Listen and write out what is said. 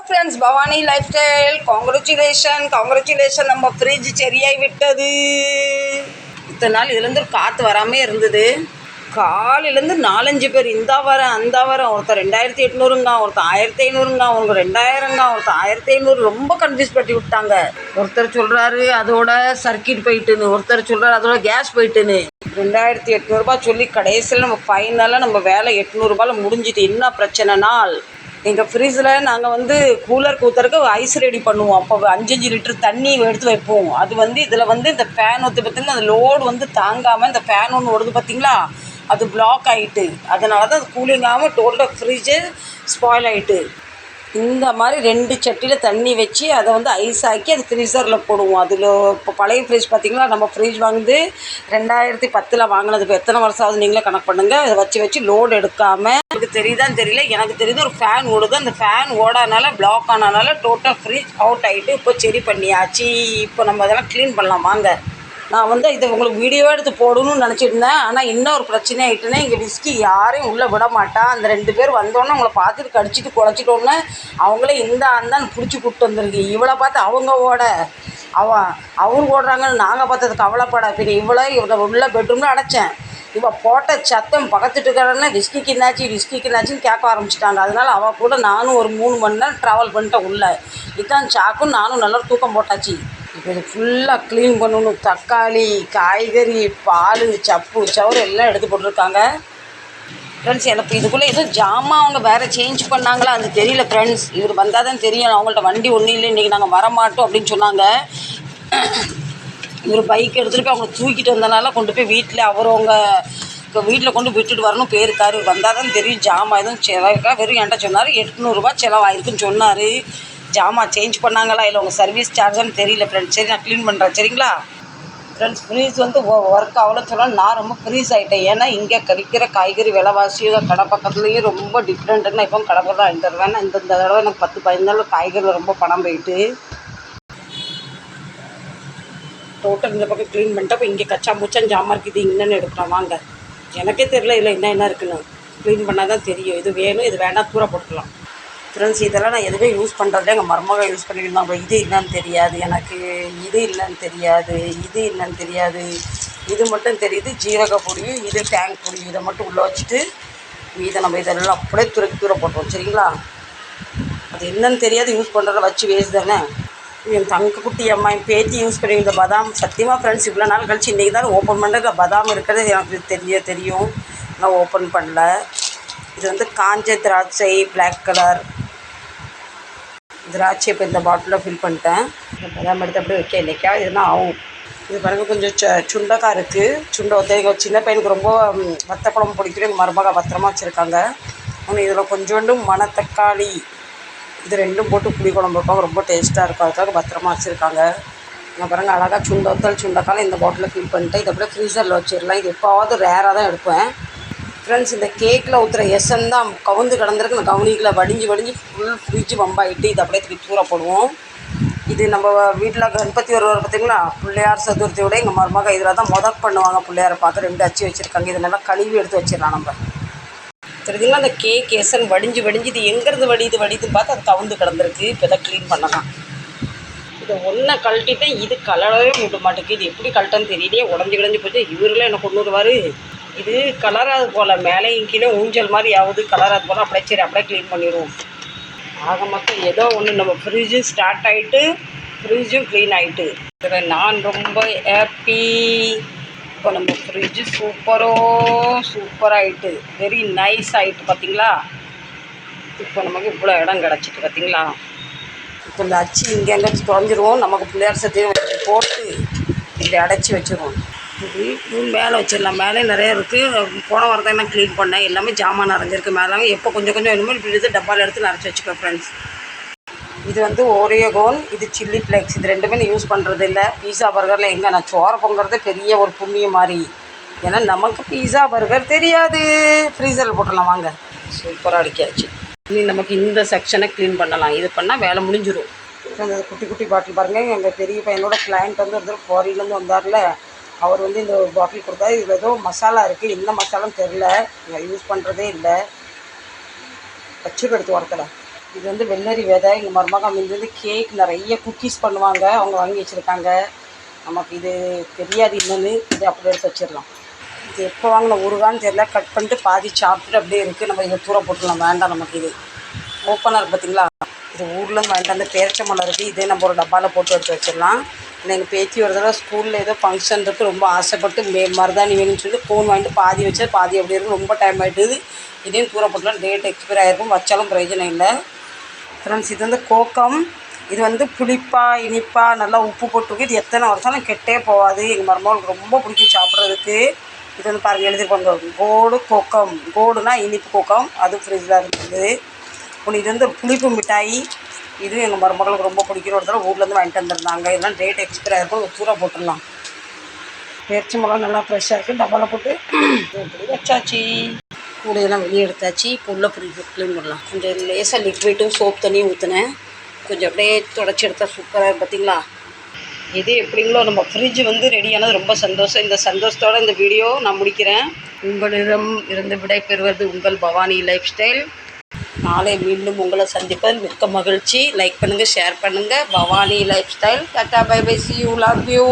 Friends, Bhavani life style congratulation. நம்ம fridge சரியாகி விட்டது. இத்தனை நாள் இதுலேருந்து காற்று வராமே இருந்தது. காலையிலேருந்து 4-5 பேர் இந்தா வரேன் அந்த வரேன், ஒருத்தர் 2800ங்க, ஒருத்தர் 1500ங்க, ஒருத்தர் 2000ங்க, ஒருத்தர் 1500. ரொம்ப கன்ஃபியூஸ் பண்ணி விட்டாங்க. ஒருத்தர் சொல்கிறாரு அதோட சர்க்கிட் போயிட்டுன்னு, ஒருத்தர் சொல்கிறாரு அதோட கேஸ் போயிட்டுன்னு. 2800 சொல்லி கடைசியில் நம்ம ஃபைனலாக நம்ம வேலை 800 முடிஞ்சிட்டு. என்ன பிரச்சனைனால், எங்கள் ஃப்ரிட்ஜில் நாங்கள் கூலர் ஊற்றுறதுக்கு ஐஸ் ரெடி பண்ணுவோம். அப்போ 5 லிட்டர் தண்ணி எடுத்து வைப்போம். அது இதில் இந்த ஃபேன் ஊற்றி பார்த்திங்கன்னா அந்த லோடு தாங்காமல் இந்த ஃபேன் ஒன்று ஓடுது பார்த்திங்களா, அது பிளாக் ஆகிட்டு. அதனால தான் அது கூலிங் ஆகாமல் டோட்டலாக ஃப்ரிட்ஜு ஸ்பாயில் ஆகிட்டு. இந்த மாதிரி 2 சட்டியில் தண்ணி வச்சு அதை ஐஸ் ஆக்கி அது ஃப்ரீசரில் போடுவோம். அதில் இப்போ பழைய ஃப்ரிட்ஜ் பார்த்திங்களா, நம்ம ஃப்ரிட்ஜ் 2010 வாங்கினது. இப்போ எத்தனை வருஷம் ஆகுது நீங்களே கணக்கு பண்ணுங்கள். அதை வச்சு லோடு எடுக்காமல், எனக்கு தெரியுதான்னு தெரியல, எனக்கு தெரியுது ஒரு ஃபேன் ஓடுது. அந்த ஃபேன் ஓடாதனால பிளாக் ஆனதுனால டோட்டல் ஃப்ரிட்ஜ் அவுட் ஆகிட்டு. இப்போ சரி பண்ணியாச்சு. இப்போ நம்ம அதெல்லாம் க்ளீன் பண்ணலாம் வாங்க. நான் இதை உங்களுக்கு வீடியோ எடுத்து போடணும்னு நினச்சிருந்தேன். ஆனால் இன்னொரு பிரச்சனை ஆகிட்டுன்னா, இங்கே விஸ்கி யாரையும் உள்ளே விட மாட்டான். அந்த 2 பேர் வந்தோன்னே அவங்கள பார்த்துட்டு கடிச்சிட்டு குழச்சிட்டோன்னே அவங்களே அந்தான்னு பிடிச்சி கூப்பிட்டு வந்துருக்கு. இவளை பார்த்து அவங்க அவங்க ஓடுறாங்கன்னு நாங்கள் பார்த்தது கவலைப்பட. பின்ன இவளை உள்ள பெட்ரூமில் அடைச்சேன். இவள் போட்ட சத்தம் பக்கத்துட்டு இருக்கிறன்னா விஸ்கிக்கு என்னாச்சின்னு கேட்க ஆரம்பிச்சிட்டாங்க. அதனால் அவள் கூட நானும் ஒரு 3 மணி நேரம் ட்ராவல் பண்ணிட்டேன் உள்ளே. இதான் சாக்கும் நானும் நல்லா தூக்கம் போட்டாச்சு. இப்போ இது ஃபுல்லாக க்ளீன் பண்ணணும். தக்காளி, காய்கறி, பால், சப்பு சவறு எல்லாம் எடுத்து போட்டிருக்காங்க. ஃப்ரெண்ட்ஸ், எனக்கு இதுக்குள்ளே எதுவும் ஜாமான் அவங்க வேறு சேஞ்ச் பண்ணாங்களா அது தெரியல ஃப்ரெண்ட்ஸ். இவர் வந்தால் தான் தெரியும். அவங்கள்ட்ட வண்டி ஒன்றும் இல்லை, இன்றைக்கி நாங்கள் வரமாட்டோம் அப்படின்னு சொன்னாங்க. இவர் பைக் எடுத்துகிட்டு போய் அவங்க தூக்கிட்டு வந்தனால கொண்டு போய் வீட்டில் அவரவங்க வீட்டில் கொண்டு விட்டுட்டு வரணும் போயிருக்காரு. வந்தால் தான் தெரியும் ஜாமான் எதுவும் செலவுக்கா. வெறும் என்கிட்ட சொன்னார் 800 செலவாயிருக்குன்னு சொன்னார். ஜாமான் சேஞ்ச் பண்ணாங்களா இல்லை உங்கள் சர்வீஸ் சார்ஜான்னு தெரியல ஃப்ரெண்ட்ஸ். சரி, நான் க்ளீன் பண்ணுறேன் சரிங்களா ஃப்ரெண்ட்ஸ். ஃப்ரீஸ் ஒர்க் ஆகலன்னு சொன்னால் நான் ரொம்ப ஃப்ரீஸ் ஆகிட்டேன். ஏன்னா இங்கே கிடைக்கிற காய்கறி விலைவாசியும் கடை பக்கத்துலேயும் ரொம்ப டிஃப்ரெண்ட்டுன்னு நான் இப்போ கடை தான் வாங்கிட்டு வருவேன். இந்த தடவை எனக்கு 10-15 நாள் காய்கறியில் ரொம்ப பணம் போயிட்டு டோட்டல் இந்த பக்கம் க்ளீன் பண்ணிட்டு. அப்போ இங்கே கச்சா முச்சான் ஜாமான் இருக்குது. என்னென்னு எடுக்கலாம் வாங்க. எனக்கே தெரியல இல்லை என்ன இருக்குன்னு. க்ளீன் பண்ணால் தான் தெரியும். இது வேணும் இது வேண்டாம் தூர போட்டுக்கலாம் ஃப்ரெண்ட்ஸ். இதெல்லாம் நான் எதுவுமே யூஸ் பண்ணுறதே எங்கள் மருமக யூஸ் பண்ணியிருந்தாங்க. இது என்னன்னு தெரியாது எனக்கு, இது இல்லைன்னு தெரியாது, இது என்னன்னு தெரியாது. இது மட்டும் தெரியுது ஜீரக பொடியும் இது டேங்க் பொடியும். இதை மட்டும் உள்ளே வச்சுட்டு இதை நம்ம இதெல்லாம் அப்படியே தூர போட்டுருவோம் சரிங்களா. அது என்னன்னு தெரியாது, யூஸ் பண்ணுறத வச்சு வேஸ்ட் தானே. என் குட்டி அம்மா என் பேத்தி யூஸ் பண்ணி இந்த பதாம். சத்தியமாக ஃப்ரெண்ட்ஸ், இவ்வளோ நாள் கழிச்சு இன்றைக்கி தான் ஓப்பன் பண்ணுறது. பதாம் இருக்கிறது எனக்கு தெரியும். நான் ஓப்பன் பண்ணல. இது காஞ்ச திராட்சை, பிளாக் கலர் திராட்சை. இப்போ இந்த பாட்டிலில் ஃபில் பண்ணிட்டேன். பதாம் எடுத்து அப்படியே வைக்க இல்லைக்கா இதுனா ஆகும். இது பாருங்கள் கொஞ்சம் சுண்டக்காய் இருக்குது. சுண்டை சின்ன பையனுக்கு ரொம்ப வத்த குழம்பு பிடிக்கிற எங்கள் மருமக பத்திரமா வச்சுருக்காங்க. ஆனால் இதில் கொஞ்சோண்டு மணத்தக்காளி இது 2 போட்டு புளி குழம்பு வைப்பாங்க. ரொம்ப டேஸ்ட்டாக இருக்கும். அதுக்காக பத்திரமா வச்சுருக்காங்க. நான் பாருங்கள் அழகாக சுண்டக்காய் இந்த பாட்டிலில் ஃபில் பண்ணிட்டேன். இதை அப்படியே ஃப்ரீசரில் வச்சிடலாம். இது எப்போவாவது ரேராக தான் எடுப்பேன் ஃப்ரெண்ட்ஸ். இந்த கேக்கில் ஊற்றுற எசன் தான் கவுந்து கிடந்திருக்கு. நான் கவுனிக்கில் வடிஞ்சு ஃபுல் ஃப்ரிட்ஜ் பம்பாயிட்டு. இதை அப்படியே தூக்கி தூர போடுவோம். இது நம்ம வீட்டில் கணபதி வருவார் பார்த்திங்களா, பிள்ளையார் சதுர்த்தியோட எங்கள் மருமக இதில் தான் பண்ணுவாங்க. பிள்ளையாரை பார்த்து 2 அச்சு வச்சுருக்காங்க. இதை நல்லா கழுவி எடுத்து வச்சிடலாம் நம்ம தெரியுதுங்களா. அந்த கேக் எசன் வடிஞ்சு இது எங்கேருந்து வடிதுன்னு பார்த்து அது கவுந்து கிடந்திருக்கு. இப்போ தான் க்ளீன் பண்ணலாம். இதை ஒன்றை கழட்டிட்டேன். இது கலரவே விட மாட்டேங்குது. இது எப்படி கழட்டன்னு தெரியலையே, உடஞ்சி போச்சு. இவரெலாம் என்ன கொண்டு வருவார். இது கலராது போல், மேலேயும் கீழே ஊஞ்சல் மாதிரி ஆகுது. கலராது போல். அப்படியே சரி அப்படியே க்ளீன் பண்ணிடுவோம். ஆக மொத்தம் ஏதோ ஒன்று நம்ம ஃப்ரிட்ஜும் ஸ்டார்ட் ஆகிட்டு ஃப்ரிட்ஜும் க்ளீன் ஆகிட்டு. நான் ரொம்ப ஹாப்பி. இப்போ நம்ம ஃப்ரிட்ஜு சூப்பராகிட்டு வெரி நைஸ் ஆகிட்டு பார்த்திங்களா. இப்போ நமக்கு இவ்வளோ இடம் கிடச்சிட்டு பார்த்திங்களா. இப்போ இந்த அச்சு இங்கே எங்கேயாச்சும் தொலைஞ்சிருவோம். நமக்கு பிள்ளையார் சத்தியம் வச்சு போட்டு இப்படி அடைச்சி வச்சுருவோம். மேலே வச்சிடலாம். மேலே நிறைய இருக்குது. போன வாரம் தான் நான் க்ளீன் பண்ணேன். எல்லாமே ஜாமான் நிறைஞ்சிருக்கு மேலே. எப்போ கொஞ்சம் வேணுமோ இப்படி எடுத்து டப்பாவில் எடுத்து நிறைச்சி வச்சுக்கோ ஃப்ரெண்ட்ஸ். இது ஓரியோகோன், இது சில்லி ஃப்ளேக்ஸ். இது 2மே நான் யூஸ் பண்ணுறது இல்லை. பீஸா பர்கரில் எங்கே நான் சோறு பொங்குறதே பெரிய ஒரு புண்ணியம் மாதிரி. ஏன்னா நமக்கு பீஸா பர்கர் தெரியாது. ஃப்ரீசரில் போட்டுடலாம் வாங்க. சூப்பராக அடிக்காச்சு. இனி நமக்கு இந்த செக்ஷனை க்ளீன் பண்ணலாம். இது பண்ணால் வேலை முடிஞ்சிடும். அந்த குட்டி பாட்டில் பாருங்கள். எங்கள் பெரிய பையனோட கிளைண்ட் ஒரு ஃபாரின்லேருந்து வந்தார்ல, அவர் இந்த பாட்டில் கொடுத்தாரு. இதில் ஏதோ மசாலா இருக்குது. என்ன மசாலான்னு தெரில, நான் யூஸ் பண்ணுறதே இல்லை. வச்சுட்டு எடுத்து வரத்தில் இது வந்து வெள்ளரி விதை. எங்கள் மருமகம் வந்து கேக் நிறைய குக்கீஸ் பண்ணுவாங்க, அவங்க வாங்கி வச்சுருக்காங்க. நமக்கு இது தெரியாது என்னன்னு, இது அப்படியே எடுத்து வச்சிடலாம். இது எப்போ வாங்கின ஊறுகான்னு தெரியல, கட் பண்ணிட்டு பாதி சாப்பிட்டுட்டு அப்படியே இருக்குது. நம்ம இதை தூர போட்டுடலாம், வேண்டாம் நமக்கு. இது ஓப்பனாக இருக்குது பார்த்தீங்களா, இது ஊர்லேருந்து வாங்கிட்டு வந்து பேரிச்சம்பழம் இருக்குது. இதே நம்ம ஒரு டப்பாவில் போட்டு எடுத்து வச்சிடலாம். இல்லை எங்கள் பேத்தி ஒரு தடவை ஸ்கூலில் ஏதோ ஃபங்க்ஷன் இருக்குது, ரொம்ப ஆசைப்பட்டு மருதாணி வேணும்னு சொல்லிட்டு ஃபோன் வாங்கிட்டு பாதி வச்சு பாதி அப்படி இருக்குது. ரொம்ப டைம் ஆகிட்டுது. இதையும் தூர போட்டுலாம், டேட் எக்ஸ்பைரி ஆகிருக்கும், வச்சாலும் பிரயோஜனம் இல்லை. ஃப்ரெண்ட்ஸ், இது வந்து கோக்கம். இது வந்து புளிப்பாக இனிப்பாக நல்லா உப்பு போட்டுருக்கு. இது எத்தனை வருஷம் கெட்டே போகாது. எங்கள் மருமகளுக்கு ரொம்ப பிடிக்கும் சாப்பிட்றதுக்கு. இது வந்து பாருங்கள், எழுதிருப்பாங்க கோடு கோக்கம். கோடுனா இனிப்பு கோக்கம், அது ஃப்ரிட்ஜில் இருக்குது. ஒன்று இது வந்து புளிப்பு மிட்டாய். இதுவும் எங்கள் மருமகளுக்கு ரொம்ப பிடிக்கிற ஒரு தடவை ஊர்லேருந்து வாங்கிட்டு வந்துருந்தாங்க. இதெல்லாம் டேட் எக்ஸ்பைரி ஆகிருக்கும், தூர போட்டுடலாம். பேரிச்சம்பழம் நல்லா ஃப்ரெஷ்ஷாக இருக்குது, டப்பாவில் போட்டு இப்படி வச்சாச்சு. கூடையெல்லாம் வெளியே எடுத்தாச்சு. இப்போ உள்ள க்ளீன் பண்ணலாம். கொஞ்சம் லேசாக லிக்விட்டும் சோப் தண்ணியும் ஊற்றினேன். கொஞ்சம் அப்படியே தொடச்சி எடுத்தால் சூப்பராக பார்த்தீங்களா. இது எப்படிங்களோ நம்ம ஃப்ரிட்ஜ் வந்து ரெடியானது ரொம்ப சந்தோஷம். இந்த சந்தோஷத்தோடு இந்த வீடியோ நான் முடிக்கிறேன். உங்களிடம் இருந்து விடை பெறுவது உங்கள் பவானி லைஃப் ஸ்டைல். நாளை மீண்டும் உங்களை சந்திப்பதில் மிக்க மகிழ்ச்சி. லைக் பண்ணுங்கள், ஷேர் பண்ணுங்கள். Bhavani life style. Tata, bye bye, see you, love you.